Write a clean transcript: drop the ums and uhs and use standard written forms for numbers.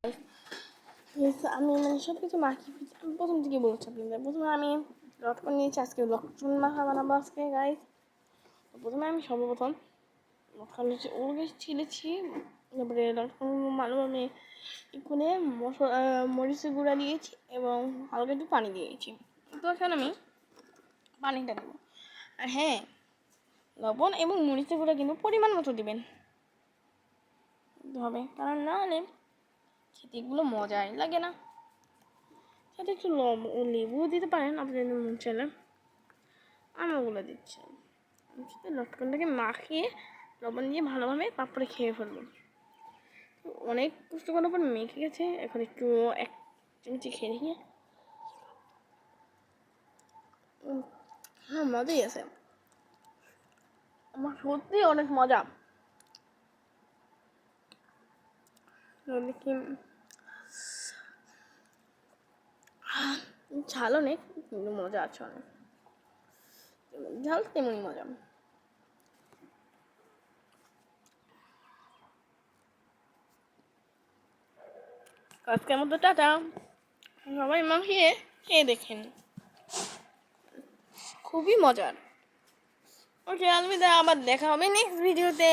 আমি সব কিছু মাখিয়ে প্রথম থেকে বলছি আপনাদের। প্রথমে আমি লটকন নিয়েছি, আজকে লটকন মাখা বানাবো আজকে গাইস। প্রথমে আমি সর্বপ্রথম লটকন ওগুলোকে ছিলেছি, তারপরে লটকন ভালোভাবে এখানে মরিচের গুঁড়া দিয়েছি এবং হালকা একটু পানি দিয়েছি। তো এখন আমি পানিটা দেবো। আর হ্যাঁ, লবণ এবং মরিচের গুঁড়া কিন্তু পরিমাণ মতো দেবেন হবে, কারণ না হলে খেতে এগুলো মজাই লাগে না। সাথে একটু লেবুও দিতে পারেন আপনাদের মন চাইলে। আমি ওগুলো দিচ্ছি। লটকনটাকে মাখিয়ে লবণ দিয়ে ভালোভাবে তারপরে খেয়ে ফেলবো। অনেক কষ্ট করার পর মেখে গেছে, এখন একটু এক চামচি খেয়ে নিয়ে। হ্যাঁ, মজাই আছে, আমার সত্যি অনেক মজা। দেখি ঝাল অনেক, কিন্তু মজা আছে অনেক। ঝাল তেমনই মজা। আজকের মতো টাটা, সবাই মাখিয়ে খেয়ে দেখেন, খুবই মজার। ওকে, আলবিদা, আবার দেখা হবে নেক্সট ভিডিওতে।